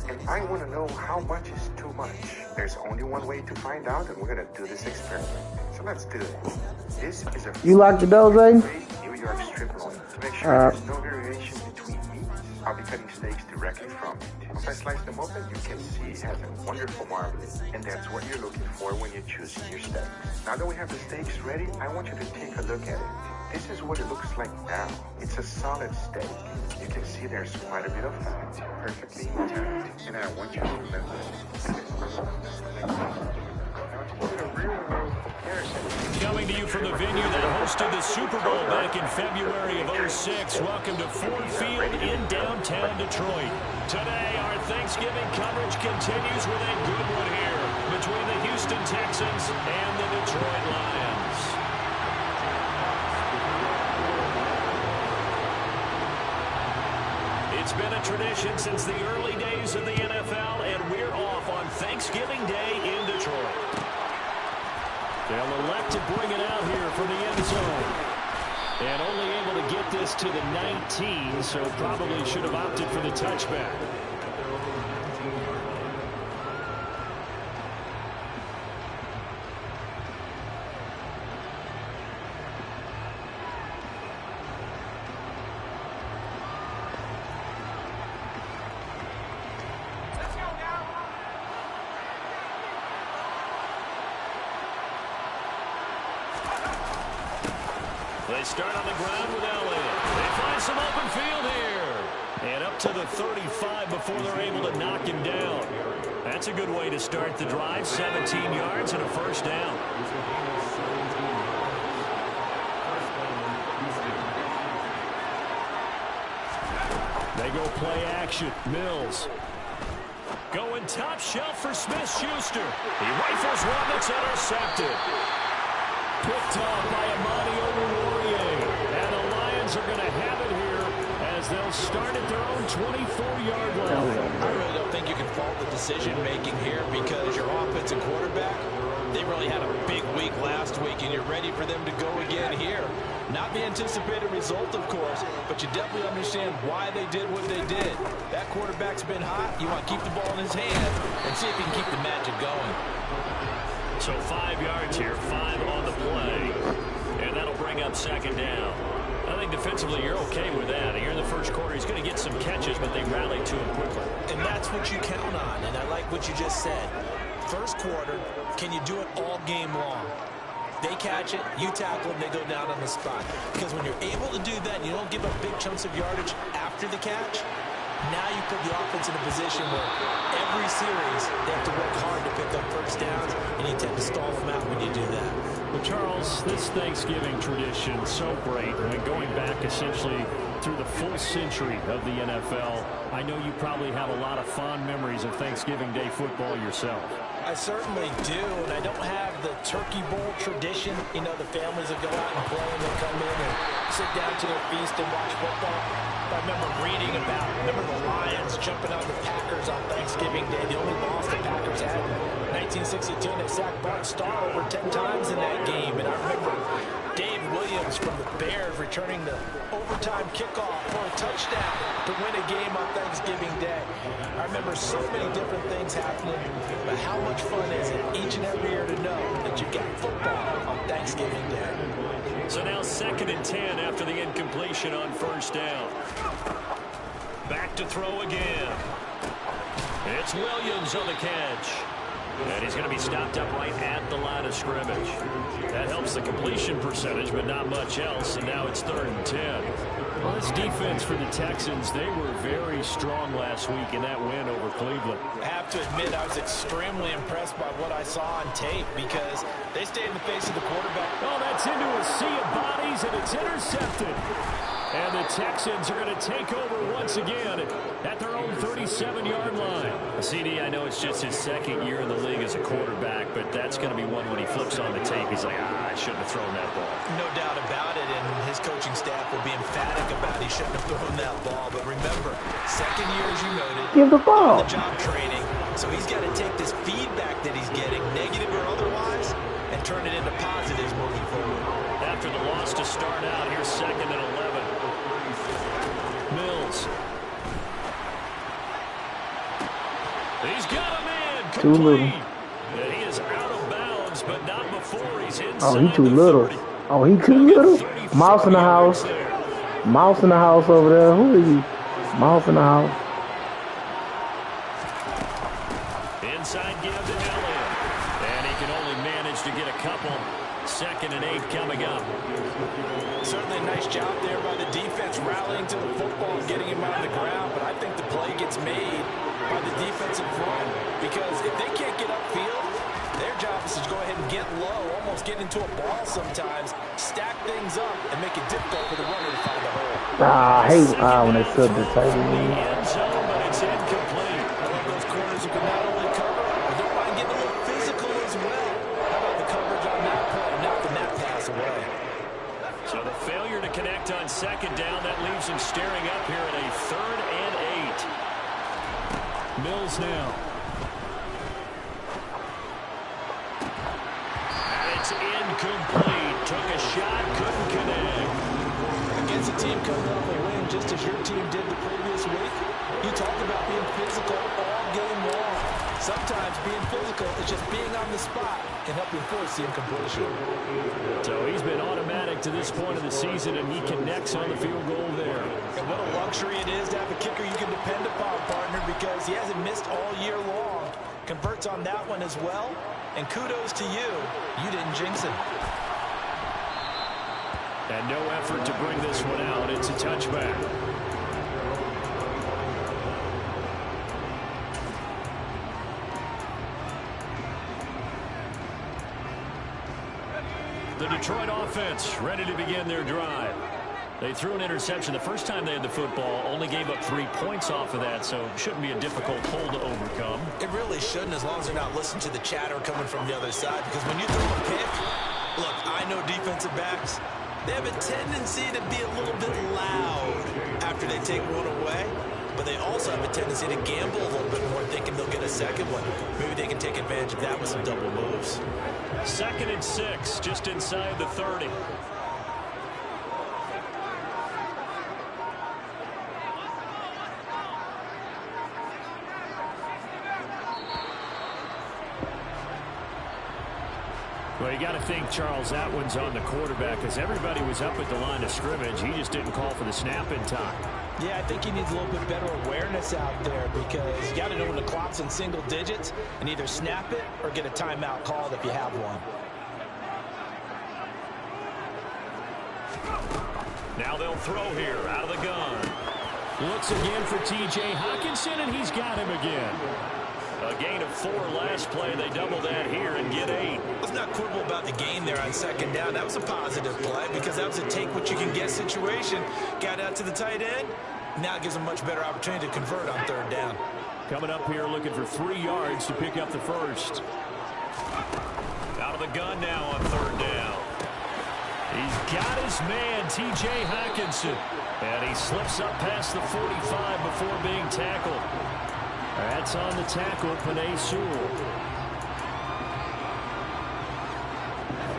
And I want to know how much is too much. There's only one way to find out, and we're going to do this experiment. So let's do it. This is a You locked the bells, right? New York strip loin. To make sure there's no variation between meat, I'll be cutting steaks directly from it. Once I slice them open, you can see it has a wonderful marbling, and that's what you're looking for when you're choosing your steak. Now that we have the steaks ready, I want you to take a look at it. This is what it looks like now. It's a solid steak. You can see there's quite a bit of fat, perfectly intact. And I want you to remember Coming to you from the venue that hosted the Super Bowl back in February of '06. Welcome to Ford Field in downtown Detroit. Today, our Thanksgiving coverage continues with a good one here between the Houston Texans and the Detroit Lions. It's been a tradition since the early days of the NFL, and we're off on Thanksgiving Day in Detroit. They'll elect to bring it out here from the end zone. And only able to get this to the 19, so probably should have opted for the touchback. They start on the ground with Elliott. They find some open field here. And up to the 35 before they're able to knock him down. That's a good way to start the drive. 17 yards and a first down. They go play action. Mills. Going top shelf for Smith-Schuster. He rifles one that's intercepted. Picked off by Amani Oruwariye. And the Lions are going to have it here as they'll start at their own 24-yard line. I really don't think you can fault the decision-making here because your offensive quarterback, they really had a big week last week, and you're ready for them to go again here. Not the anticipated result, of course, but you definitely understand why they did what they did. That quarterback's been hot. You want to keep the ball in his hand and see if he can keep the magic going. So 5 yards here, 5 on the play. And that'll bring up second down. I think defensively you're okay with that. Here in the first quarter, he's going to get some catches, but they rallied to him quickly. And that's what you count on, and I like what you just said. First quarter, can you do it all game long? They catch it, you tackle them, they go down on the spot. Because when you're able to do that, you don't give up big chunks of yardage after the catch. Now you put the offense in a position where every series they have to work hard to pick up first downs, and you tend to stall them out when you do that. Well, Charles, this Thanksgiving tradition so great. I mean, going back essentially through the full century of the NFL, I know you probably have a lot of fond memories of Thanksgiving Day football yourself. I certainly do, and I don't have the Turkey Bowl tradition. You know, the families that go out and play, and they come in and sit down to their feast and watch football. I remember reading about, the Lions jumping on the Packers on Thanksgiving Day. The only loss the Packers had in 1962, and they sacked Bart Starr over 10 times in that game. And I remember Dave Williams from the Bears returning the overtime kickoff for a touchdown to win a game on Thanksgiving Day. I remember so many different things happening, but how much fun is it each and every year to know that you've got football on Thanksgiving Day? So now 2nd and 10 after the incompletion on first down. Back to throw again. It's Williams on the catch. And he's going to be stopped up right at the line of scrimmage. That helps the completion percentage, but not much else. And now it's 3rd and 10. Well, this defense for the Texans, they were very strong last week in that win over Cleveland. I have to admit, I was extremely impressed by what I saw on tape because they stayed in the face of the quarterback. Oh, that's into a sea of bodies, and it's intercepted. And the Texans are going to take over once again at their own 37-yard line. CD, I know it's just his 2nd year in the league as a quarterback, but that's going to be one when he flips on the tape. He's like, I shouldn't have thrown that ball. No doubt about it, and his coaching staff will be emphatic about he shouldn't have thrown that ball. But remember, second year, as you noted, Give the ball. on the job training. So he's got to take this feedback that he's getting, negative or otherwise, and turn it into positives moving forward. After the loss to start out, here's 2nd and 11. Mills. He's got a man complete. Too little. And he is out of bounds, but not before he's inside. Oh, he too little. Oh, he too little. Mouse in the house. Mouse in the house over there. Who is he? Mouse in the house. Inside give to Elliott. And he can only manage to get a couple. 2nd and 8 coming up. Certainly a nice job there by the defense rallying to the football and getting him on the ground. But I think the play gets made by the defensive front, because if they can't get upfield, their job is to go ahead and get low, almost get into a ball sometimes, stack things up, and make it difficult for the runner to find the hole. I hate when they sub the tight end. End zone, but it's incomplete. I love those corners who can not only cover, but don't mind getting a little physical as well. How about the coverage on that play, knocking that pass away? So the failure to connect on 2nd down, that leaves him staring up here at a 3rd and 8. Mills now. And it's incomplete. Took a shot, couldn't connect. Against a team coming off a win just as your team did the previous week, you talked about being physical all game long. Sometimes being physical is just being on the spot and helping force the incompletion. So he's been automatic to this point of the season, and he connects on the field goal there. And what a luxury it is to have a kicker you can depend upon, partner, because he hasn't missed all year long. Converts on that one as well. And kudos to you. You didn't jinx him. And no effort to bring this one out. It's a touchback. The Detroit offense ready to begin their drive. They threw an interception the first time they had the football, only gave up 3 points off of that, so it shouldn't be a difficult hole to overcome. It really shouldn't, as long as they're not listening to the chatter coming from the other side, because when you throw a pick, look, I know defensive backs, they have a tendency to be a little bit loud after they take one away, but they also have a tendency to gamble a little bit more, thinking they'll get a second one. Maybe they can take advantage of that with some double moves. 2nd and 6, just inside the 30. Well, you got to think, Charles, that one's on the quarterback, because everybody was up at the line of scrimmage. He just didn't call for the snap in time. Yeah, I think he needs a little bit better awareness out there, because you got to know when the clock's in single digits and either snap it or get a timeout called if you have one. Now they'll throw here out of the gun. Looks again for T.J. Hockenson, and he's got him again. A gain of 4 last play. They double that here and get 8. Let's not quibble about the gain there on 2nd down. That was a positive play because that was a take-what-you-can-get situation. Got out to the tight end. Now it gives them much better opportunity to convert on 3rd down. Coming up here looking for 3 yards to pick up the first. Out of the gun now on 3rd down. He's got his man, T.J. Hockenson. And he slips up past the 45 before being tackled. That's on the tackle, Penei Sewell.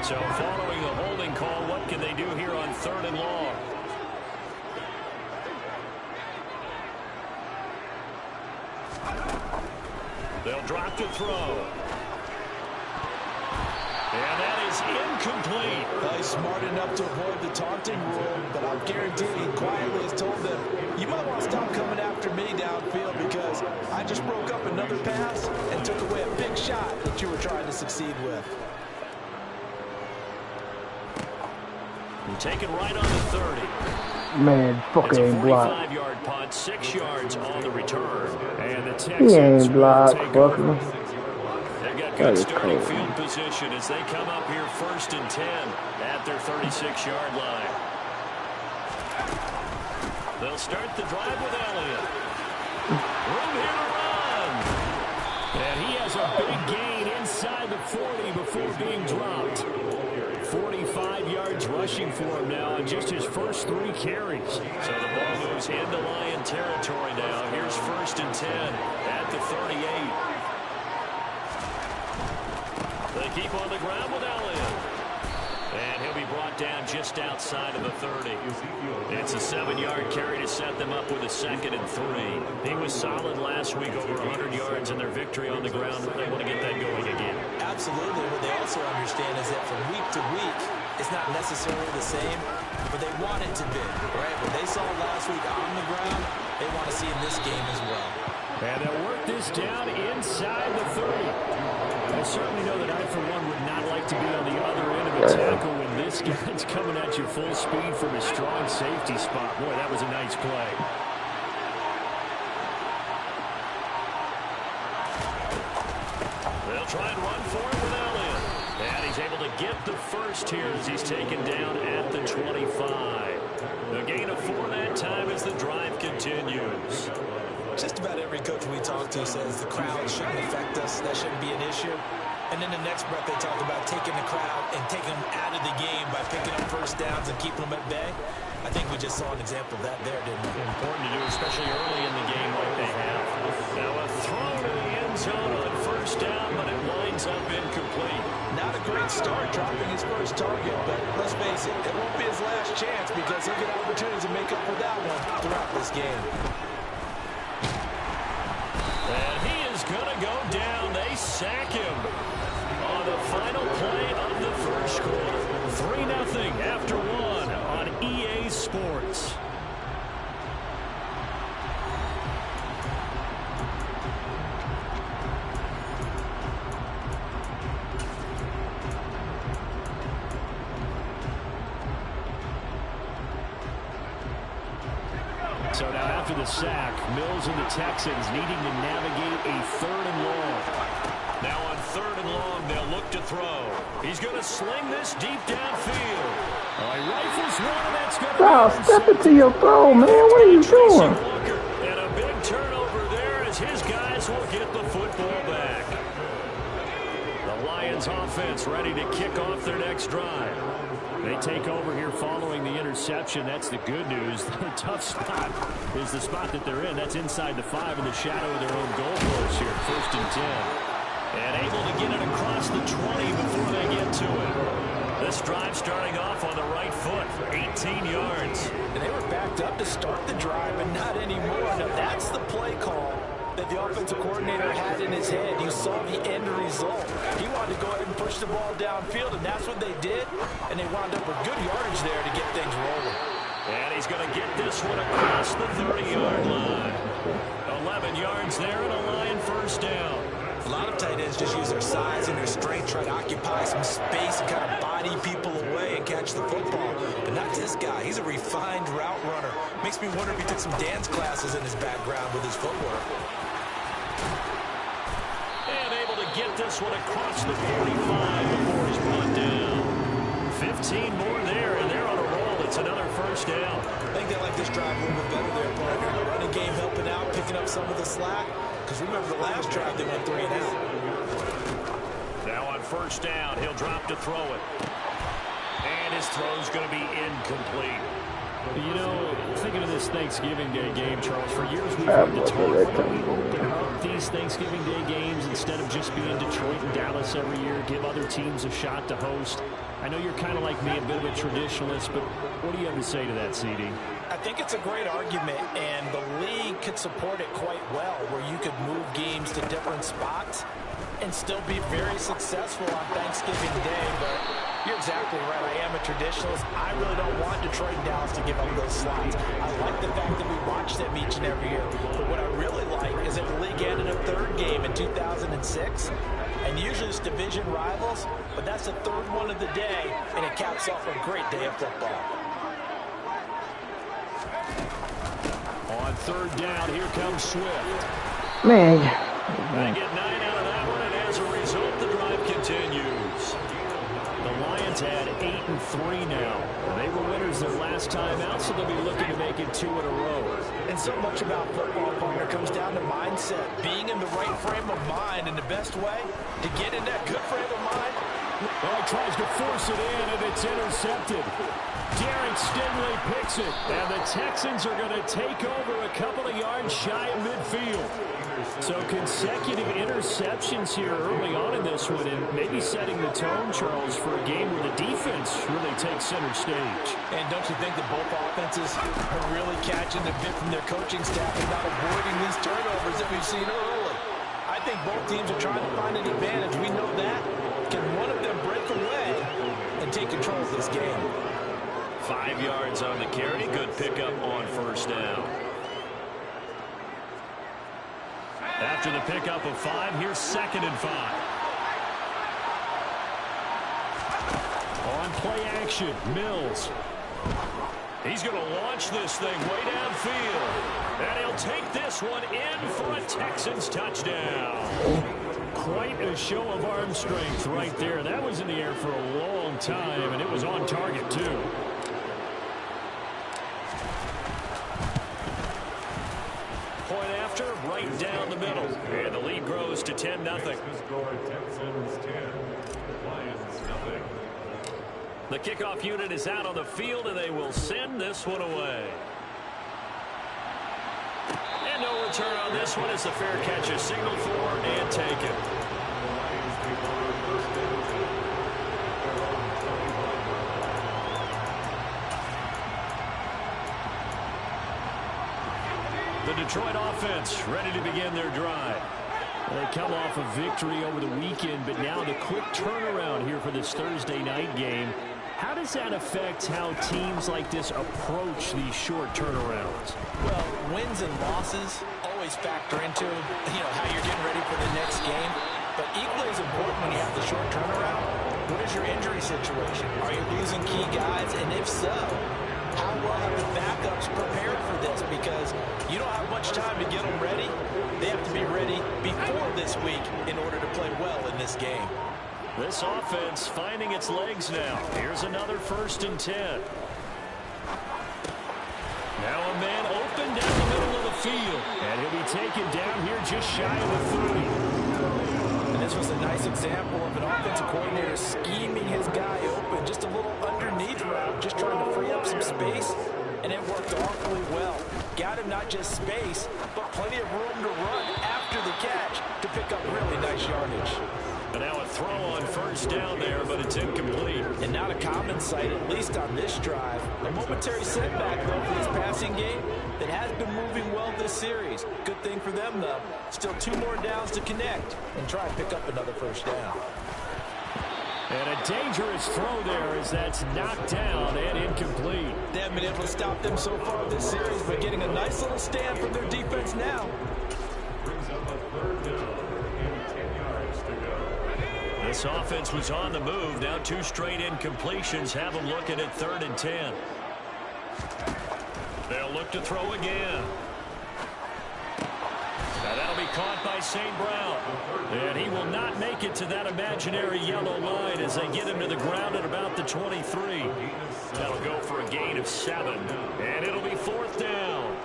So following the holding call, what can they do here on 3rd and long? They'll drop to throw. And that is incomplete. Well, he's smart enough to avoid the taunting rule, but I'm guaranteed he quietly has told them, you might want to stop coming after me downfield because I just broke up another pass and took away a big shot that you were trying to succeed with. You take it right on the 30. Man, fuck ain't blocked. It's a 45-yard punt, 6 yards on the return. And the He Texans ain't blocked, fuck him. They've got good starting field position as they come up here 1st and 10 at their 36-yard line. They'll start the drive with Elliott. Room here to run. And he has a big gain inside the 40 before being dropped. 45 yards rushing for him now in just his first 3 carries. So the ball moves into Lion territory now. Here's 1st and 10 at the 38. They keep on the ground with Elliott. And he'll be brought down just outside of the 30. It's a 7-yard carry to set them up with a 2nd and 3. He was solid last week, over 100 yards in their victory on the ground. They want to get that going again. Absolutely. What they also understand is that from week to week, it's not necessarily the same, but they want it to be, right? What they saw last week on the ground, they want to see in this game as well. And they'll work this down inside the 30. I certainly know that I, for one, would not like to be on the other end of a tackle when this guy's coming at you full speed from a strong safety spot. Boy, that was a nice play. They'll try and run for it with Elliott. And he's able to get the first here as he's taken down at the 25. A gain of 4 that time as the drive continues. Just about every coach we talk to says the crowd shouldn't affect us. That shouldn't be an issue. And then the next breath they talk about taking the crowd and taking them out of the game by picking up first downs and keeping them at bay. I think we just saw an example of that there, didn't we? Important to do, especially early in the game like they have. Now a throw to the end zone on 1st down, but it winds up incomplete. Not a great start dropping his first target, but let's face it, it won't be his last chance because he'll get opportunities to make up for that one throughout this game. And he is going to go down. They sack him on the final play of the first quarter. 3-0 after 1 on EA Sports. So now after the sack, Mills and the Texans needing to navigate a 3rd and long. Now on 3rd and long, they'll look to throw. He's going to sling this deep downfield. He rifles one, and that's going to Stop, step into your throw, man. What are you doing? And a big turnover there as his guys will get the football back. The Lions offense ready to kick off their next drive. They take over here following the interception. That's the good news. The tough spot is the spot that they're in. That's inside the 5 in the shadow of their own goal post here. 1st and 10. And able to get it across the 20 before they get to it. This drive starting off on the right foot for 18 yards. And they were backed up to start the drive, but not anymore. Now that's the play call that the offensive coordinator had in his head. You saw the end result. He wanted to go ahead and push the ball downfield, and that's what they did. And they wound up with good yardage there to get things rolling. And he's going to get this one across the 30-yard line. 11 yards there and a Lion 1st down. A lot of tight ends just use their size and their strength, try to occupy some space and kind of body people away and catch the football. But not this guy. He's a refined route runner. Makes me wonder if he took some dance classes in his background with his footwork. And able to get this one across the 45 before he's brought down. 15 more there, and they're on a roll. It's another 1st down. I think they like this drive a little bit better there, partner. The running game helping out, picking up some of the slack. Because remember the last drive, they went 3 and out. Now on 1st down, he'll drop to throw it. And his throw's going to be incomplete. You know, thinking of this Thanksgiving Day game, Charles, for years we've heard the talk, why don't we open up these Thanksgiving Day games instead of just being Detroit and Dallas every year, give other teams a shot to host? I know you're kind of like me, a bit of a traditionalist, but what do you have to say to that, CD? I think it's a great argument, and the league could support it quite well, where you could move games to different spots and still be very successful on Thanksgiving Day, but you're exactly right. I am a traditionalist. I really don't want Detroit and Dallas to give up those slots. I like the fact that we watch them each and every year, but what I really like is that the league added a 3rd game in 2006, and usually it's division rivals, but that's the 3rd one of the day, and it caps off a great day of football. On 3rd down, here comes Swift. Man. They get 9 out of that one, and as a result, the drive continues. The Lions had 8-3 now. They were winners their last time out, so they'll be looking to make it 2 in a row. And so much about football, partner, comes down to mindset. Being in the right frame of mind, and the best way to get in that good frame of mind, Well, he tries to force it in, and it's intercepted. Derek Stingley picks it, and the Texans are going to take over a couple of yards shy of midfield. So consecutive interceptions here early on in this one, and maybe setting the tone, Charles, for a game where the defense really takes center stage. And don't you think that both offenses are really catching the bit from their coaching staff and not avoiding these turnovers that we've seen early? I think both teams are trying to find an advantage. We know that. Can one of them break away and take control of this game? 5 yards on the carry. Good pickup on first down. After the pickup of 5, here's 2nd and 5. On play action, Mills. He's going to launch this thing way downfield. And he'll take this one in for a Texans touchdown. Quite a show of arm strength right there. That was in the air for a long time, and it was on target, too. Point after, right down the middle. And the lead grows to 10-0. The kickoff unit is out on the field, and they will send this one away. And no return on this one as the fair catch is signaled for and taken. The Detroit offense ready to begin their drive. They come off a victory over the weekend, but now the quick turnaround here for this Thursday night game. How does that affect how teams like this approach these short turnarounds? Well, wins and losses always factor into, how you're getting ready for the next game. But equally as important when you have the short turnaround, what is your injury situation? Are you losing key guys? And if so, how well have the backups prepared for this? Because you don't have much time to get them ready. They have to be ready before this week in order to play well in this game. This offense finding its legs now. Here's another 1st and 10. Now a man open down the middle of the field. And he'll be taken down here just shy of the 30. And this was a nice example of an offensive coordinator scheming his guy open. Just a little underneath route, just trying to free up some space. And it worked awfully well. Got him not just space, but plenty of room to run after the catch to pick up really nice yardage. And now a throw on 1st down there, but it's incomplete. And not a common sight, at least on this drive. A momentary setback, though, for this passing game that has been moving well this series. Good thing for them, though. Still 2 more downs to connect and try and pick up another 1st down. And a dangerous throw there as that's knocked down and incomplete. They haven't been able to stop them so far this series, but getting a nice little stand from their defense now. Brings up a 3rd down and 10 yards to go. This offense was on the move. Now 2 straight incompletions have them looking at 3rd and 10. They'll look to throw again. Now that'll be caught by St. Brown. And he will not make it to that imaginary yellow line as they get him to the ground at about the 23. That'll go for a gain of 7. And it'll be 4th down.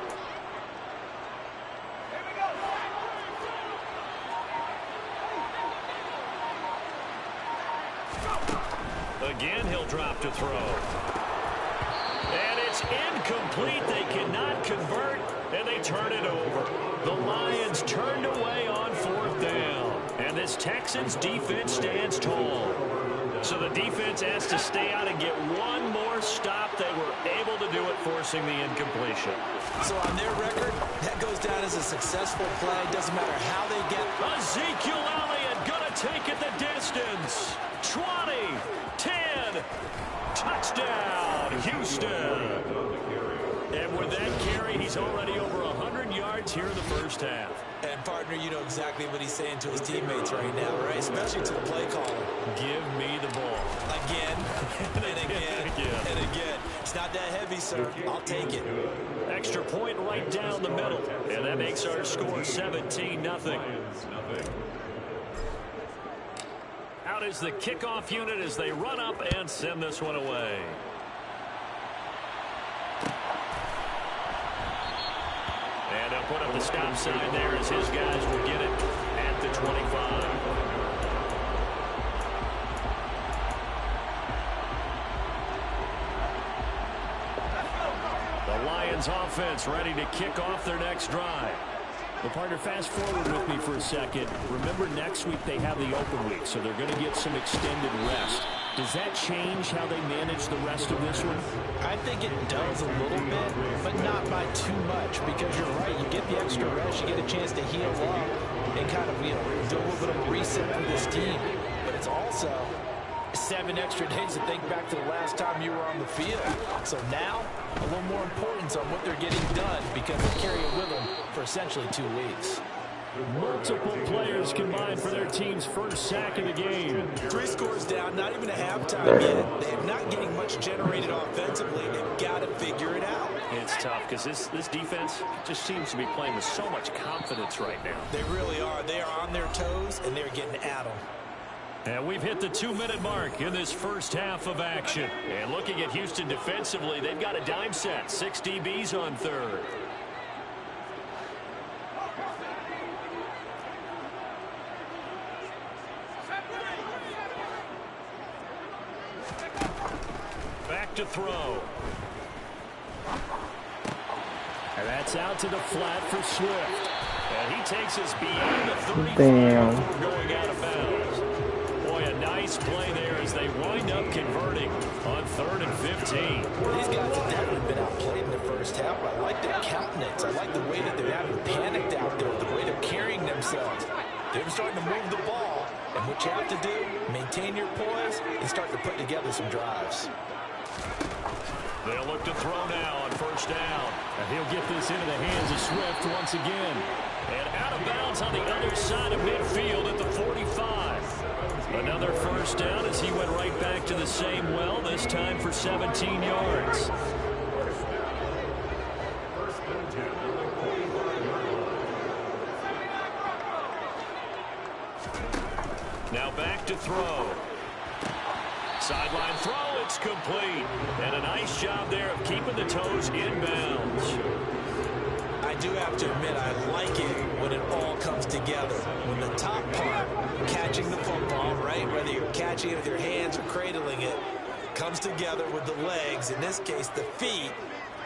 Again, he'll drop to throw. And it's incomplete. They cannot convert, and they turn it over. The Lions turned away on 4th down. And this Texans defense stands tall. So the defense has to stay out and get one more stop. They were able to do it, forcing the incompletion. So on their record, that goes down as a successful play. Doesn't matter how they get. Ezekiel Elliott gonna take it the distance. 20, 10, touchdown, Houston. And with that carry, he's already over 100 yards here in the 1st half. And, partner, you know exactly what he's saying to his teammates right now, right? Especially to the play caller. Give me the ball. Again, and again, and again. It's not that heavy, sir. I'll take it. Extra point right down the middle. And that makes our score 17-0. Out is the kickoff unit as they run up and send this one away. And they'll put up the stop sign there as his guys will get it at the 25. Texans offense ready to kick off their next drive. Well, partner, fast forward with me for a second. Remember, next week they have the open week, so they're going to get some extended rest. Does that change how they manage the rest of this one? I think it does a little bit, but not by too much, because you're right. You get the extra rest, you get a chance to heal up and kind of, do a little bit of a reset for this team. But it's also 7 extra days to think back to the last time you were on the field. So now, a little more importance on what they're getting done, because they carry it with them for essentially 2 weeks. Multiple players combined for their team's first sack of the game. 3 scores down, not even a halftime yet. They're not getting much generated offensively. They've got to figure it out. It's tough because this defense just seems to be playing with so much confidence right now. They really are. They are on their toes, and they're getting at them. And we've hit the 2-minute mark in this first half of action. And looking at Houston defensively, they've got a dime set. 6 DBs on third. Back to throw. And that's out to the flat for Swift. And he takes us beyond the 35 before going out of bounds. Boy, a nice play there as they wind up converting on 3rd and 15. Well, these guys have definitely been outplayed in the first half. I like their countenance. I like the way that they haven't panicked out there, the way they're carrying themselves. They're starting to move the ball, and what you have to do, maintain your poise and start to put together some drives. They'll look to throw now on 1st down. And he'll get this into the hands of Swift once again. And out of bounds on the other side of midfield at the 45. Another 1st down as he went right back to the same well, this time for 17 yards. Now back to throw. Sideline throw, it's complete. And a nice job there of keeping the toes in bounds. I do have to admit, I like it when it all comes together. When the top part, catching the football, right, whether you're catching it with your hands or cradling it, comes together with the legs, in this case the feet,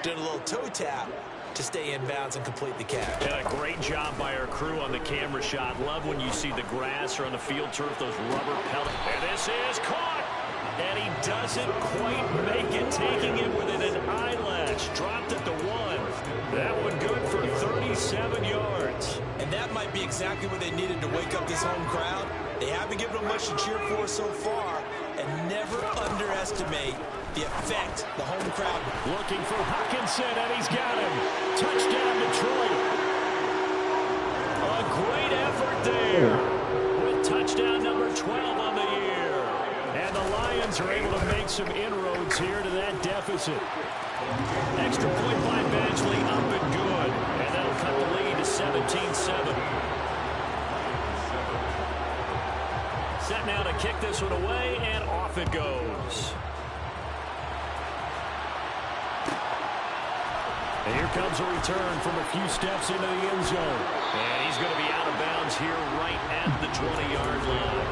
doing a little toe tap to stay in bounds and complete the catch. Yeah, great job by our crew on the camera shot. Love when you see the grass or on the field turf, those rubber pellets. And this is caught. And he doesn't quite make it, taking it within an eyelash. Dropped at the 1. That one good for 37 yards. And that might be exactly what they needed to wake up this home crowd. They haven't given them much to cheer for so far. And never underestimate the effect the home crowd. Looking for Hawkinson, and he's got him. Touchdown, Detroit. A great effort there. With touchdown number 12 on the year. And the Lions are able to make some inroads here to that deficit. Extra point by Badgley, up and good. And that'll cut the lead to 17-7. Set now to kick this one away, and off it goes. And here comes a return from a few steps into the end zone. And he's going to be out of bounds here right at the 20-yard line.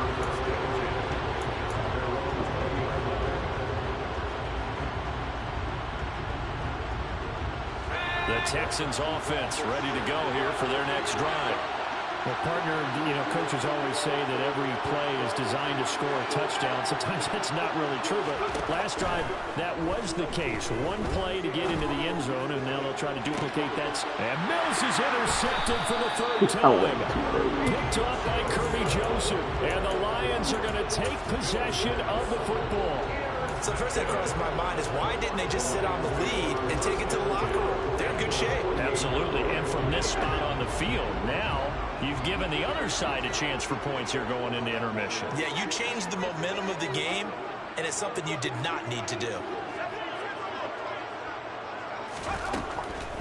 The Texans offense ready to go here for their next drive. Well, partner, coaches always say that every play is designed to score a touchdown. Sometimes that's not really true, but last drive, that was the case. One play to get into the end zone, and now they'll try to duplicate that. And Mills is intercepted for the 3rd time. Picked off by Kirby Joseph. And the Lions are going to take possession of the football. So the first thing that crossed my mind is, why didn't they just sit on the lead and take it to the locker room? They're in good shape. Absolutely. And from this spot on the field, now you've given the other side a chance for points here going into intermission. Yeah, you changed the momentum of the game, and it's something you did not need to do.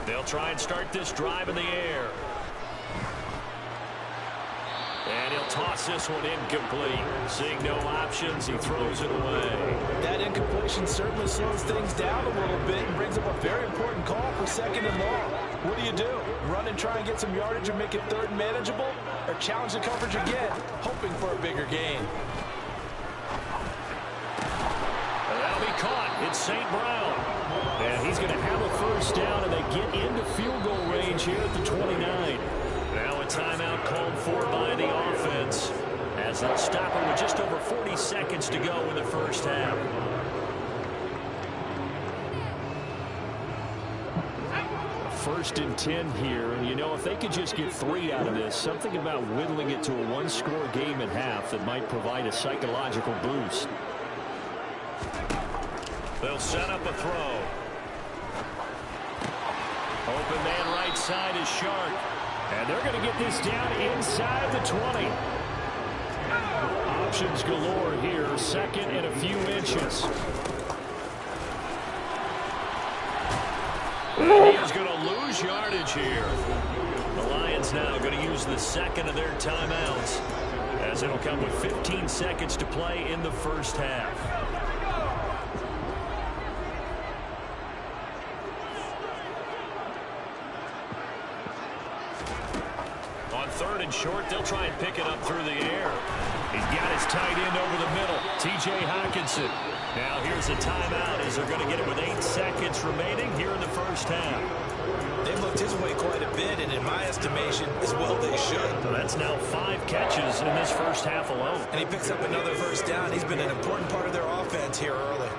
They'll try and start this drive in the air. And he'll toss this one incomplete. Seeing no options, he throws it away. That incompletion certainly slows things down a little bit and brings up a very important call for 2nd and long. What do? Run and try and get some yardage and make it 3rd and manageable? Or challenge the coverage again, hoping for a bigger gain? And that'll be caught. It's St. Brown. And he's going to have a first down, and they get into field goal range here at the 29. Now a timeout called for by the offense, as they'll stop it with just over 40 seconds to go in the first half. First and 10 here, and you know, if they could just get 3 out of this, something about whittling it to a one-score game at half that might provide a psychological boost. They'll set up a throw. Open man right side is Shark. And they're going to get this down inside the 20. Options galore here, second and a few inches. And he is going to lose yardage here. The Lions now going to use the second of their timeouts, as it'll come with 15 seconds to play in the first half. On third and short, they'll try and pick it up through the air. He's got his tight end over the middle, T.J. Hockenson. Now here's a timeout as they're going to get it with 8 seconds remaining here in the first half. They've looked his way quite a bit, and in my estimation, as well they should. So that's now 5 catches in this first half alone. And he picks up another first down. He's been an important part of their offense here early.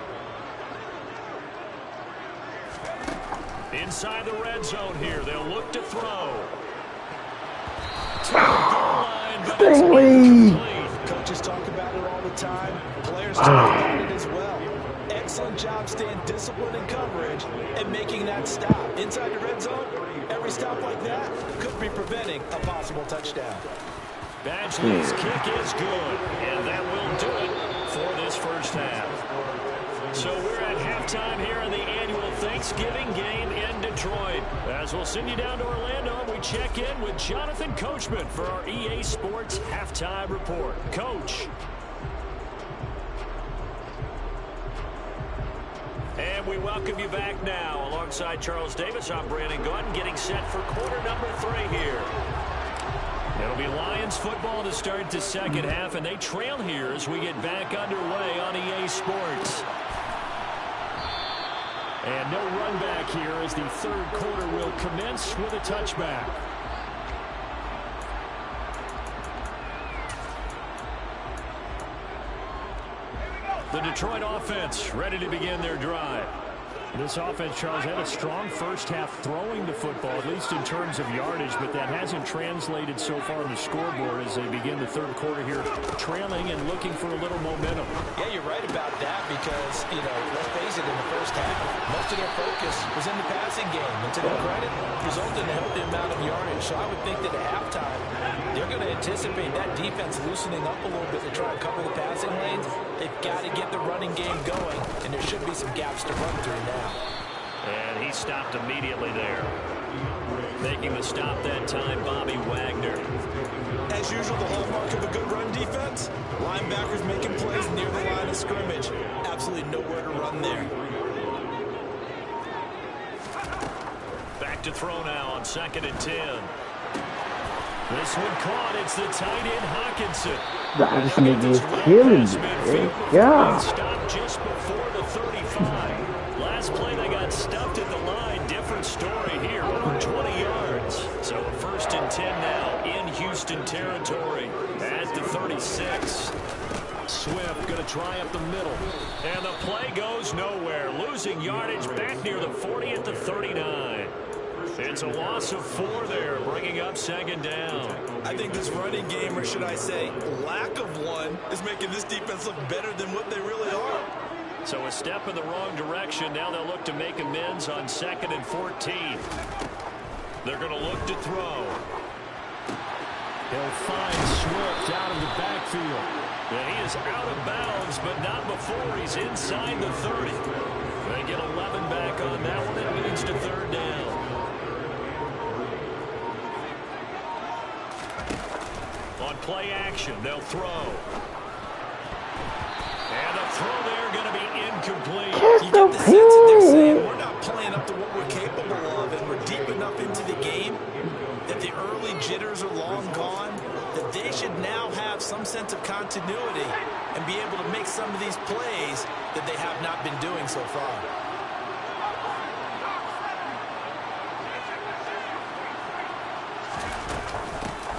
Inside the red zone here, they'll look to throw. To the goal line, but it's incomplete. Coaches talk about it all the time. Players talk about it as well. Excellent job staying disciplined in coverage and making that stop. Inside the red zone, every stop like that could be preventing a possible touchdown. Badgley's kick is good, and that will do it for this first half. So we're at halftime here in the annual Thanksgiving game in Detroit. As we'll send you down to Orlando, we check in with Jonathan Coachman for our EA Sports Halftime Report. Coach. And we welcome you back now. Alongside Charles Davis, I'm Brandon Gordon, getting set for quarter number 3 here. It'll be Lions football to start the second half, and they trail here as we get back underway on EA Sports. And no run back here as the third quarter will commence with a touchback. The Detroit offense ready to begin their drive. This offense, Charles, had a strong first half throwing the football, at least in terms of yardage, but that hasn't translated so far on the scoreboard as they begin the third quarter here, trailing and looking for a little momentum. Yeah, you're right about that because, you know, let's face it, in the first half, most of their focus was in the passing game. And to their credit, resulted in a healthy amount of yardage. So I would think that at halftime, they're going to anticipate that defense loosening up a little bit to try and cover the passing lanes. They've got to get the running game going, and there should be some gaps to run through now. And he stopped immediately there. Making the stop that time, Bobby Wagner. As usual, the hallmark of a good run defense, linebackers making plays near the line of scrimmage. Absolutely nowhere to run there. Back to throw now on 2nd and 10. This one caught. It's the tight end Hockenson. This nigga is killing me. Yeah. Stopped just before the 35. Last play they got stuffed at the line. Different story here. Over 20 yards. So a 1st and 10 now in Houston territory at the 36. Swift going to try up the middle. And the play goes nowhere. Losing yardage back near the 40 at the 39. It's a loss of 4 there, bringing up 2nd down. I think this running game, or should I say lack of one, is making this defense look better than what they really are. So a step in the wrong direction. Now they'll look to make amends on 2nd and 14. They're going to look to throw. He'll find Swift out of the backfield. And he is out of bounds, but not before he's inside the 30. They get 11 back on that one. It leads to 3rd down. On play action, they'll throw. And the throw there going to be incomplete. You get the sense that they're saying we're not playing up to what we're capable of, and we're deep enough into the game that the early jitters are long gone, that they should now have some sense of continuity and be able to make some of these plays that they have not been doing so far.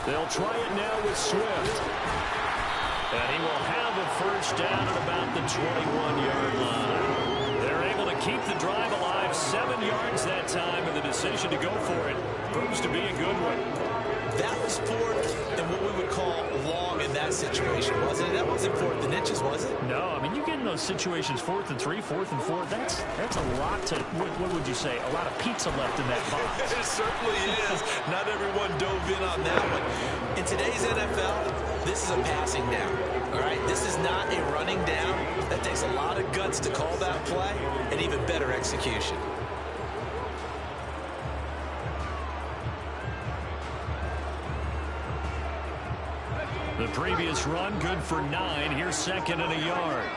They'll try it now with Swift. And he will have a first down at about the 21-yard line. They're able to keep the drive alive, 7 yards that time, and the decision to go for it proves to be a good one. That was fourth and what we would call long in that situation, wasn't it? That wasn't fourth and inches, was it? No, I mean, you get in those situations 4th and 3, 4th and 4. That's a lot to, what would you say, a lot of pizza left in that box. It certainly is. Not everyone dove in on that one. In today's NFL, this is a passing down. All right, this is not a running down. That takes a lot of guts to call that play and even better execution. The previous run, good for 9. Here's 2nd and a yard.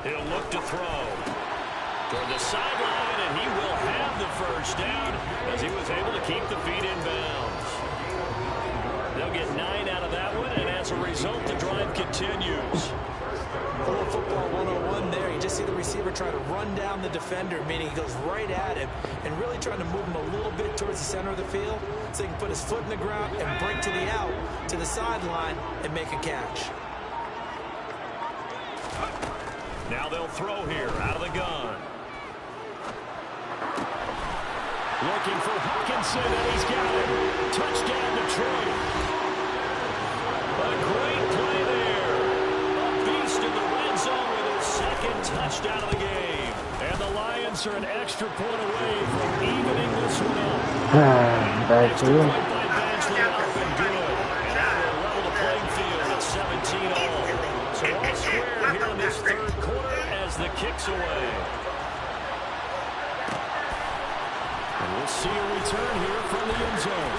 He'll look to throw toward the sideline, and he will have the first down as he was able to keep the feet in bounds. They'll get 9 out of that one, and as a result, the drive continues. Pro football 101 there. You just see the receiver try to run down the defender, meaning he goes right at him and really trying to move him a little bit towards the center of the field so he can put his foot in the ground and break to the out, to the sideline, and make a catch. Now they'll throw here out of the gun. Looking for Hawkinson, and he's got it. Touchdown, Detroit. A great play there. A beast in the red zone with his 2nd touchdown of the game. And the Lions are an extra point away from evening this one up. Extra point by Badgley up and good. And now they'll level the playing field at 17-all. So all square here in this 3rd quarter as the kick's away. And we'll see a return here from the end zone.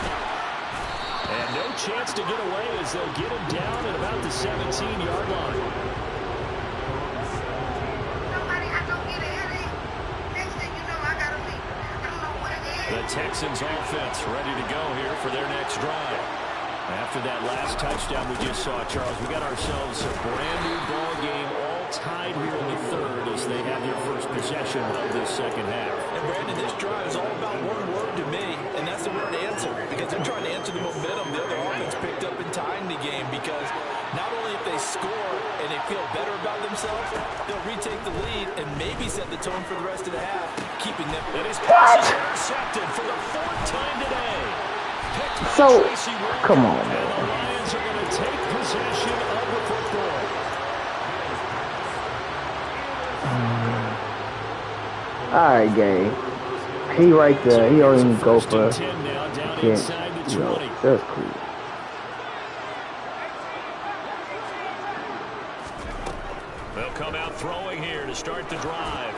And no chance to get away as they'll get him down at about the 17-yard line. The Texans offense ready to go here for their next drive. After that last touchdown we just saw, Charles, we got ourselves a brand new ball game, all tied here in the 3rd as they have their first possession of this 2nd half. And Brandon, this drive is all about one word to me, and that's the word answer, because they're trying to answer the momentum the other offense picked up in tying the game, because not only if they score and they feel better about themselves, they'll retake the lead and maybe set the tone for the rest of the half, keeping them. And his pass is intercepted for the 4th time today. So, come on, man. The Lions are going to take possession of the football. All right, game. He right there. He don't even go for it. Can't. That's cool. They'll come out throwing here to start the drive.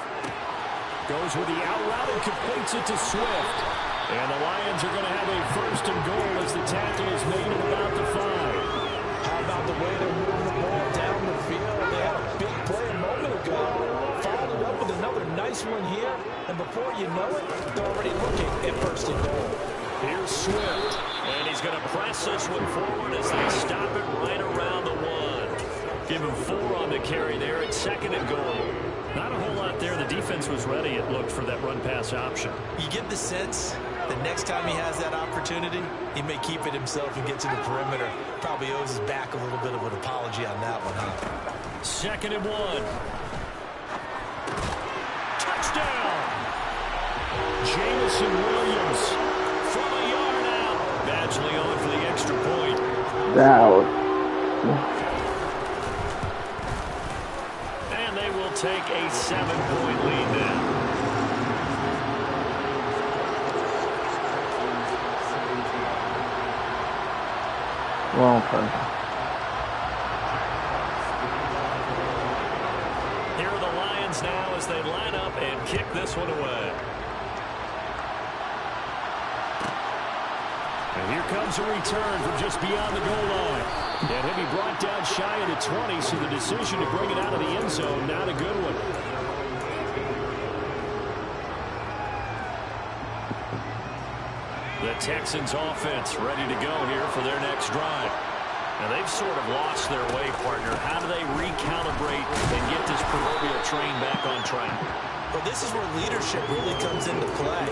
Goes with the out route and completes it to Swift. And the Lions are going to have a 1st and goal as the tackle is made at about the 5. How about the way they're moving the ball down the field? They had a big play a moment ago. Followed it up with another nice one here. And before you know it, they're already looking at 1st and goal. Here's Swift. And he's going to press this one forward as they stop it right around the 1. Give him 4 on the carry there at 2nd and goal. Not a whole lot there. The defense was ready, it looked, for that run-pass option. You get the sense the next time he has that opportunity, he may keep it himself and get to the perimeter. Probably owes his back a little bit of an apology on that one, huh? 2nd and 1. Touchdown! Jamison Williams from a yard out. Badgley on for the extra point. And they will take a 7-point lead now. Wrong person. Here are the Lions now as they line up and kick this one away. And here comes a return from just beyond the goal line. And he'll be brought down shy of the 20, so the decision to bring it out of the end zone, not a good one. The Texans offense ready to go here for their next drive. Now they've sort of lost their way, partner. How do they recalibrate and get this proverbial train back on track? Well, this is where leadership really comes into play.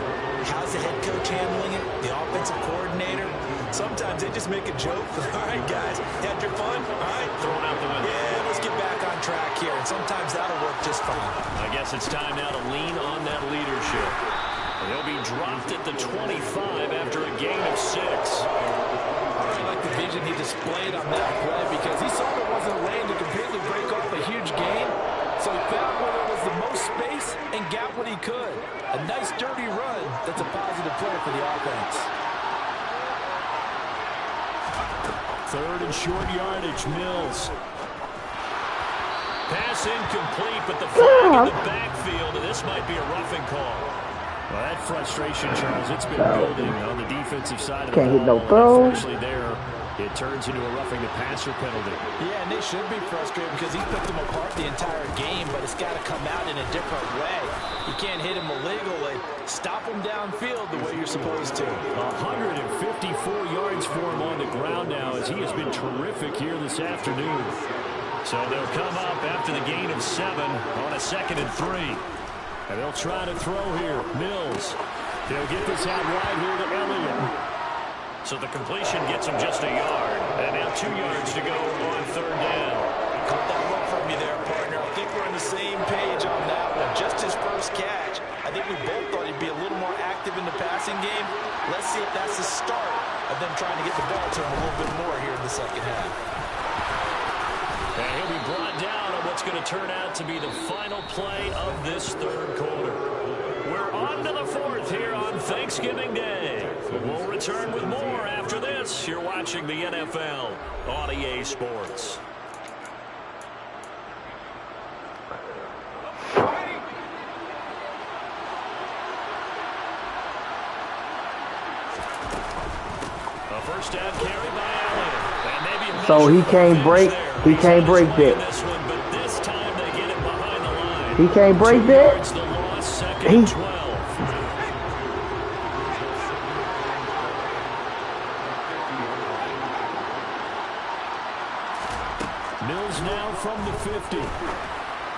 How's the head coach handling it? The offensive coordinator? Sometimes they just make a joke. All right, guys, had your fun? All right, throwing out the window. Yeah, let's get back on track here. And sometimes that'll work just fine. I guess it's time now to lean on that leadership. They'll be dropped at the 25 after a gain of 6. I like the vision he displayed on that play because he saw there wasn't a lane to completely break off a huge gain. So he found where there was the most space and got what he could. A nice, dirty run. That's a positive play for the offense. 3rd and short yardage, Mills. Pass incomplete, but the flag in the backfield, and this might be a roughing call. Well, that frustration, Charles, it's been building on the defensive side of the ball. Can't hit no throw. Unfortunately there, it turns into a roughing the passer penalty. Yeah, and they should be frustrated because he picked them apart the entire game, but it's got to come out in a different way. You can't hit him illegally. Stop him downfield the way you're supposed to. 154 yards for him on the ground now as he has been terrific here this afternoon. So they'll come up after the gain of 7 on a 2nd and 3. And they'll try to throw here. Mills. They'll get this out right here to Elliott. So the completion gets him just a yard. And now 2 yards to go on 3rd down. Caught that look from you there, partner. I think we're on the same page on that one. Just his first catch. I think we both thought he'd be a little more active in the passing game. Let's see if that's the start of them trying to get the ball to him a little bit more here in the second half. And he'll be brought down on what's going to turn out to be the final play of this 3rd quarter. We're on to the 4th here on Thanksgiving Day. We'll return with more after this. You're watching the NFL on EA Sports. A first down carry by Allen. So he can't break. He can't break that. He can't break that. He. Mills now from the 50.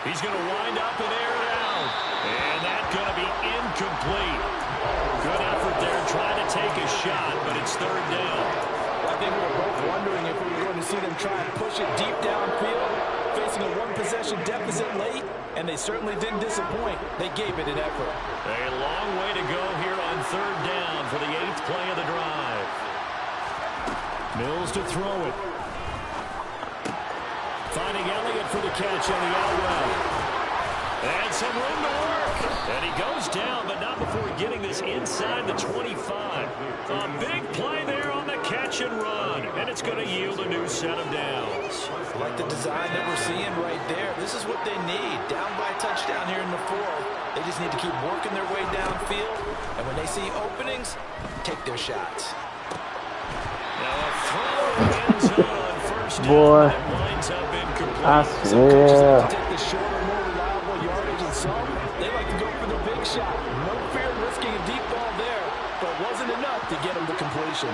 He's going to wind up and air it out. And that's going to be incomplete. Good effort there trying to take a shot, but it's 3rd down. I think we were both wondering if we were going to see them try and push it deep downfield, facing a 1-possession deficit late, and they certainly didn't disappoint. They gave it an effort. A long way to go here on 3rd down for the 8th play of the drive. Mills to throw it. Finding Elliott for the catch on the out route. And some room to work. And he goes down, but not before getting this inside the 25. A big play there on the catch and run. And it's going to yield a new set of downs. I like the design that we're seeing right there. This is what they need. Down by a touchdown here in the 4th. They just need to keep working their way downfield. And when they see openings, take their shots. Now a throw in the end zone on 1st down. Boy, Lines up incomplete. I Some coaches swear. like to take the shorter, more reliable yardage, and some they like to go for the big shot. No fear in risking a deep ball there, but it wasn't enough to get him to completion.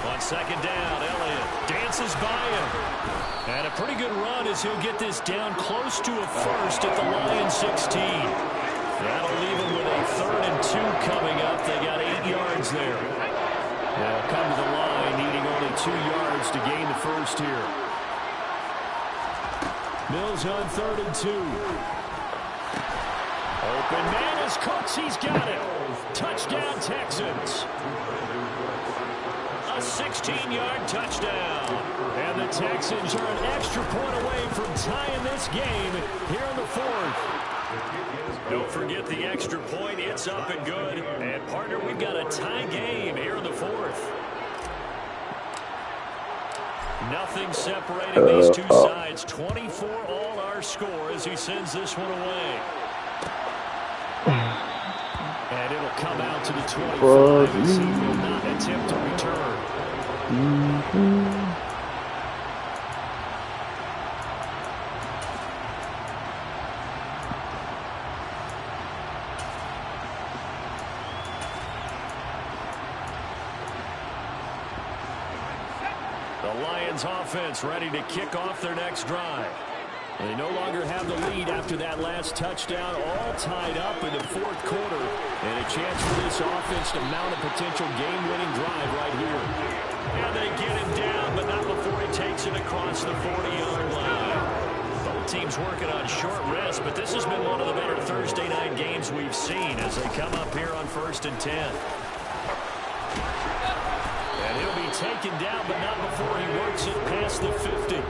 On 2nd down, Elliott dances by him. And a pretty good run as he'll get this down close to a first at the Lions 16. That'll leave him with a 3rd and 2 coming up. They got 8 yards there. They'll come to the line needing only 2 yards to gain the first here. Mills on 3rd and 2. Open man is Cooks. He's got it. Touchdown, Texans. A 16-yard touchdown. And the Texans are an extra point away from tying this game here in the 4th. Don't forget the extra point. It's up and good. And, partner, we've got a tie game here in the 4th. Nothing separating these two sides. 24 all our score as he sends this one away. And it'll come out to the 25 as he will not attempt to return. The Lions offense ready to kick off their next drive. They no longer have the lead after that last touchdown, all tied up in the fourth quarter. And a chance for this offense to mount a potential game-winning drive right here. And they get him down, but not before he takes it across the 40-yard line. Both teams working on short rest, but this has been one of the better Thursday night games we've seen as they come up here on 1st and 10. And he'll be taken down, but not before he works it past the 50.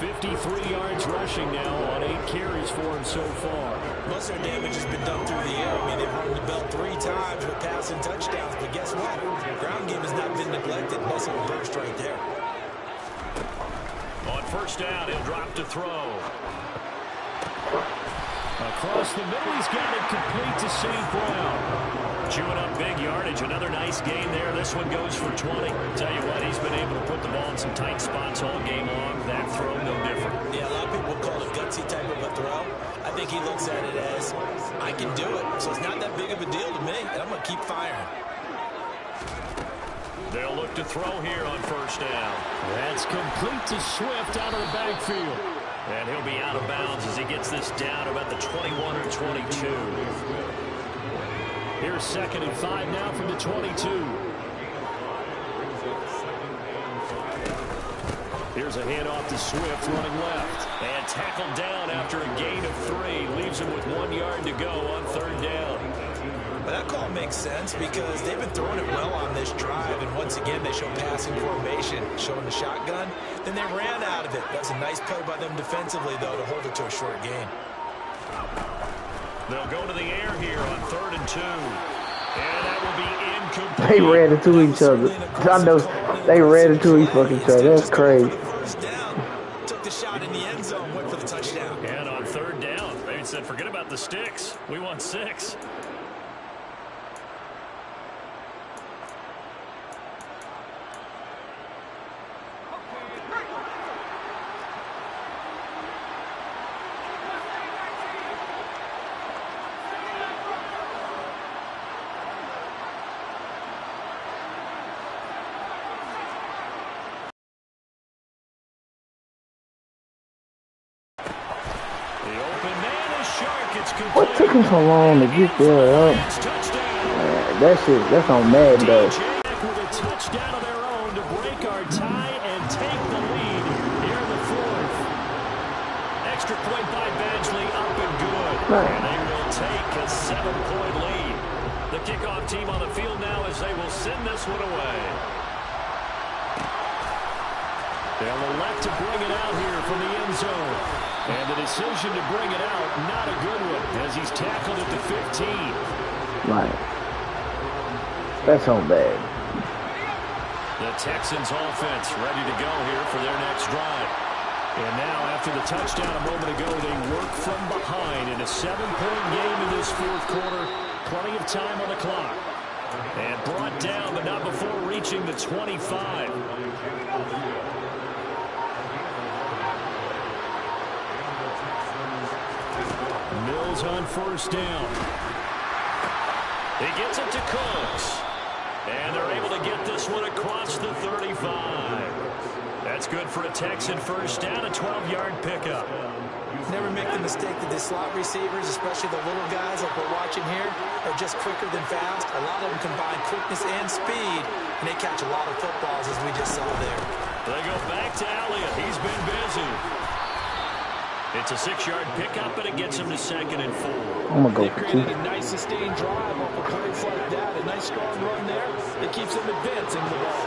53 yards rushing now on 8 carries for him so far. Most of their damage has been done through the air. I mean, they've rung the bell 3 times with passing touchdowns, but guess what? The ground game has not been neglected. Nice little burst right there. On 1st down, he'll drop to throw. Across the middle, he's got it complete to St. Brown. Chewing up big yardage. Another nice gain there. This one goes for 20. Tell you what, he's been able to put the ball in some tight spots all game long. That throw, no different. Yeah, a lot of people call it a gutsy type of a throw. I think he looks at it as, I can do it. So it's not that big of a deal to me, and I'm going to keep firing. They'll look to throw here on 1st down. That's complete to Swift out of the backfield. And he'll be out of bounds as he gets this down about the 21 or 22. Here's 2nd and 5 now from the 22. Here's a handoff to Swift running left. And tackled down after a gain of 3. Leaves him with 1 yard to go on 3rd down. But that call makes sense because they've been throwing it well on this drive, and once again they show passing formation, showing the shotgun. Then they ran out of it. That was a nice play by them defensively, though, to hold it to a short gain. They'll go to the air here on 3rd and 2. And that will be incomplete. They ran into each other. I know they ran into each other. That's crazy. Took the shot in the end zone, went for the touchdown. And on 3rd down, they said, forget about the sticks. We want 6. What took him so long to get there? That's on Madden though. With a touchdown of their own to break our tie and take the lead here in the 4th. Extra point by Badgley, up and good. Right. And they will take a 7-point lead. The kickoff team on the field now as they will send this one away. They'll elect to bring it out here from the end zone. And the decision to bring it out, not a good one, as he's tackled at the 15. Right. That's on bad. The Texans offense ready to go here for their next drive. And now, after the touchdown a moment ago, they work from behind in a 7-point game in this 4th quarter. Plenty of time on the clock. And brought down, but not before reaching the 25. Mills on 1st down. He gets it to Cooks. And they're able to get this one across the 35. That's good for a Texan 1st down, a 12-yard pickup. Never make the mistake that the slot receivers, especially the little guys like we're watching here, are just quicker than fast. A lot of them combine quickness and speed, and they catch a lot of footballs, as we just saw there. They go back to Elliott. He's been busy. It's a 6-yard pickup, and it gets him to 2nd and 4. I'm going to go They for 2. created a nice sustained drive off of plays like that. A nice strong run there. It keeps them advancing the ball.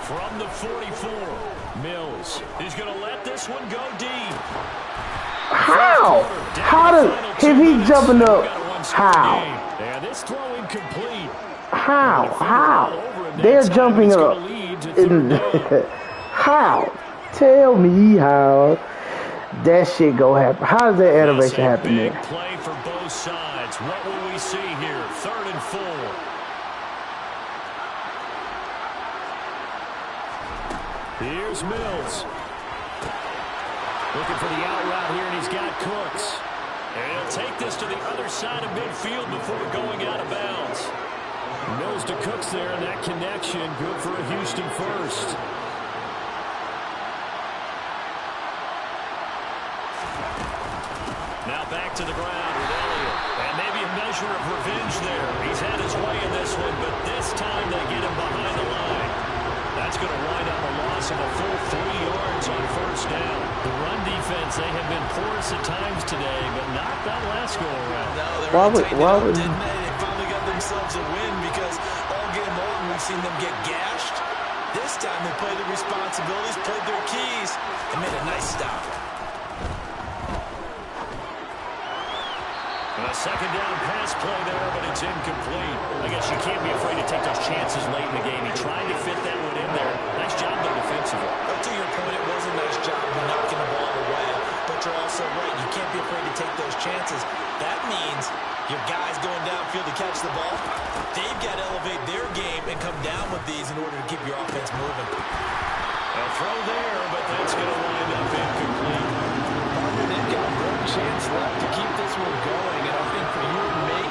From the 44, Mills. He's going to let this one go deep. How? If he's jumping up, how? And this throw incomplete. How? They're jumping up. How? Tell me how that shit go happen. How does that animation happen there? Big play for both sides. What will we see here? 3rd and 4. Here's Mills. Looking for the out route here, and he's got Cooks. And he'll take this to the other side of midfield before going out of bounds. Mills to Cooks there, and that connection good for a Houston 1st. Now back to the ground with Elliott. And maybe a measure of revenge there. He's had his way in this one, but this time they get him behind the line. That's going to wind up a loss of a full 3 yards on first down. The run defense, they have been porous at times today, but not that last go-around. No, they finally got themselves a win because all game long we've seen them get gashed. This time they played their responsibilities, played their keys, and made a nice stop. A second down pass play there, but it's incomplete. I guess you can't be afraid to take those chances late in the game. He tried to fit that one in there. Nice job there defensively. But to your point, it was a nice job knocking the ball away. But you're also right. You can't be afraid to take those chances. That means your guys going downfield to catch the ball, they've got to elevate their game and come down with these in order to keep your offense moving. A throw there, but that's going to wind up incomplete. They've got one chance left to keep this one going, and I think for you and me,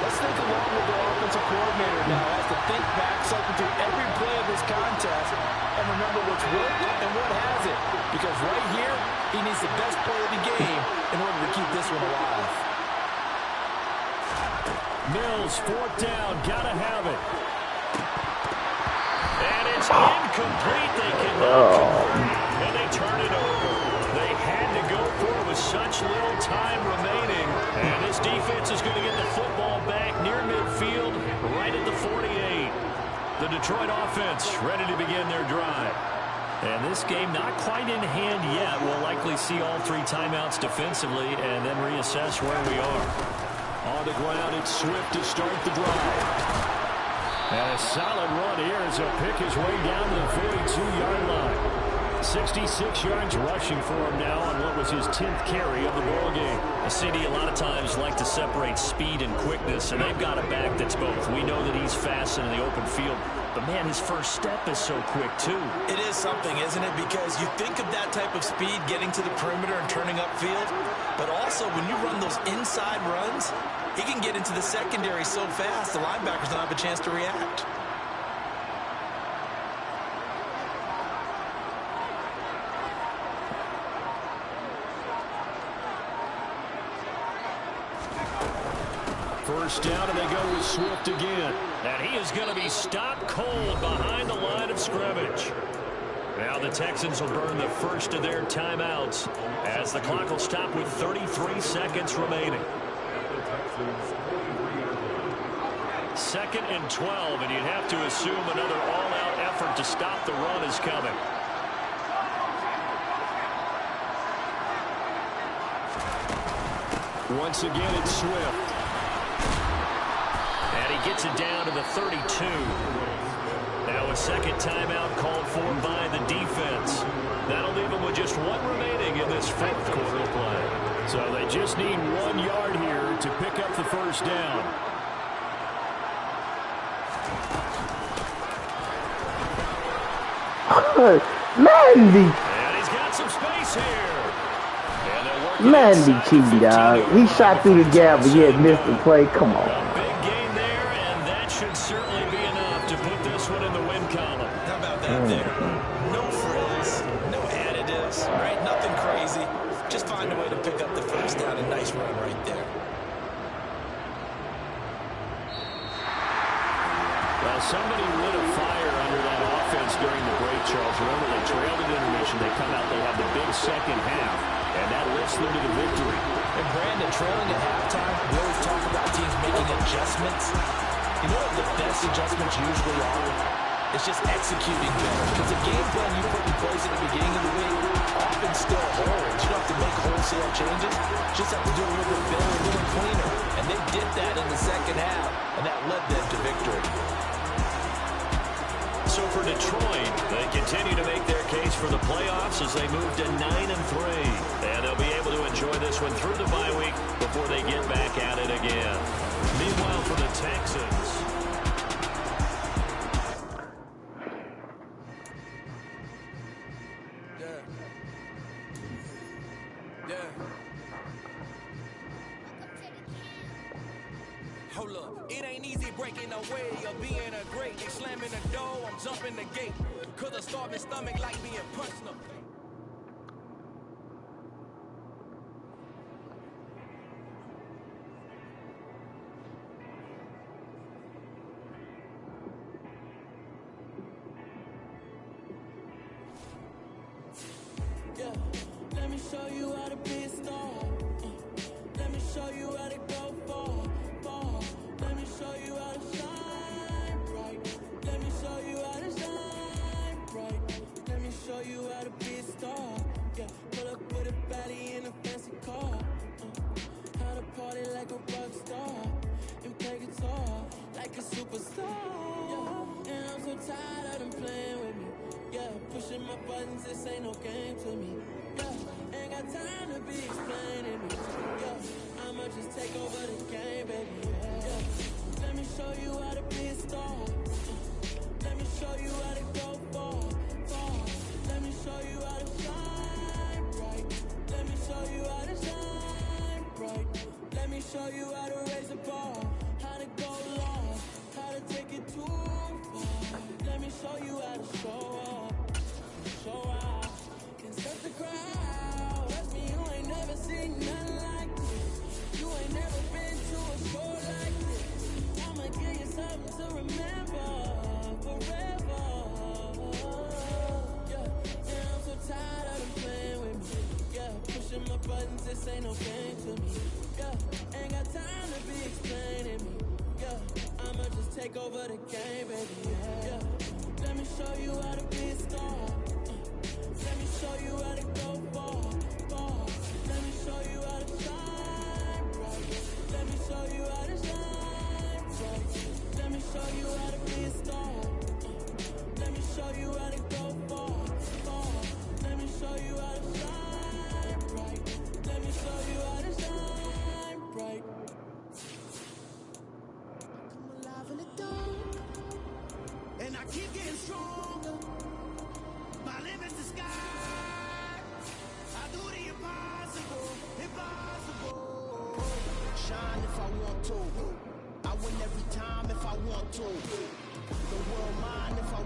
let's think along with the offensive coordinator now as to think back, cycle through every play of this contest, and remember what's worked and what hasn't. Because right here, he needs the best play of the game in order to keep this one alive. Mills, 4th down, gotta have it. And it's incomplete. They cannot convert, and they turn it over. They had to go for it with such little time remaining. And this defense is going to get the football back near midfield, right at the 48. The Detroit offense ready to begin their drive. And this game not quite in hand yet. We'll likely see all 3 timeouts defensively and then reassess where we are. On the ground, it's Swift to start the drive. And a solid run here as he'll pick his way down to the 42-yard line. 66 yards rushing for him now on what was his 10th carry of the ball game. The CD a lot of times like to separate speed and quickness, and they've got a back that's both. We know that he's fast in the open field, but man, his first step is so quick too. It is something, isn't it? Because you think of that type of speed getting to the perimeter and turning upfield, but also when you run those inside runs, he can get into the secondary so fast the linebackers don't have a chance to react. First down, and they go with Swift again. And he is going to be stopped cold behind the line of scrimmage. Now the Texans will burn the first of their timeouts as the clock will stop with 33 seconds remaining. 2nd and 12, and you'd have to assume another all-out effort to stop the run is coming. Once again, it's Swift. And he gets it down to the 32. Now a second timeout called for by the defense. That'll leave them with just 1 remaining in this 4th quarter play. So they just need 1 yard here to pick up the first down. Mandy. And he's got some space here. Mandy cheated, dog. He shot through the gap, but yet missed the play. Come on. A big gain there, and that should certainly be enough to put this one in the win column. How about that there? No frills, no additives, right? Nothing crazy. Just find a way to pick up the first down. A nice run right there. Well, somebody lit a fire under that offense during the break, Charles. Remember, they trailed at intermission. They come out, they have the big second half, and that lifts them to the victory. And Brandon, trailing at halftime, we always talk about teams making adjustments. You know what the best adjustments usually are? It's just executing better. Because the game plan you put in place at the beginning of the week often still holds. You don't have to make wholesale changes. You just have to do a little bit better, a little cleaner. And they did that in the second half, and that led them to victory. So for Detroit, they continue to make their case for the playoffs as they move to 9-3. And they'll be able to enjoy this one through the bye week before they get back at it again. Meanwhile, for the Texans. Hold up, it ain't easy breaking away or being a great. They slamming the door, I'm jumping the gate. Cause a starving stomach like being punched in the face. buttons, this ain't no game to me. Yeah, ain't got time to be explaining me. Yeah, I'ma just take over the game, baby. Yeah, let me show you how to be a star. Let me show you how to go far, far. Let me show you how to shine bright. Let me show you how to shine bright. Let me show you how to raise the bar, how to go long, how to take it too far. Let me show you how to show up, show out, and set the crowd. Trust me, you ain't never seen nothing like this. You ain't never been to a show like this. I'ma give you something to remember forever. Yeah, and I'm so tired of them playing with me. Yeah, pushing my buttons, this ain't no game to me. Yeah, ain't got time to be explaining me. Yeah, I'ma just take over the game, baby. Yeah, let me show you how to be a star. Let me show you how to go far, far. Let me show you how to shine bright. Let me show you how to shine bright. Let me show you how to be a star. Let me show you how to go far, far. Let me show you how to shine bright. Let me show you how to shine bright. Come alive in the dark, and I keep getting stronger. My limit's the sky. I do the impossible, impossible. Shine if I want to. I win every time if I want to. The world mine if I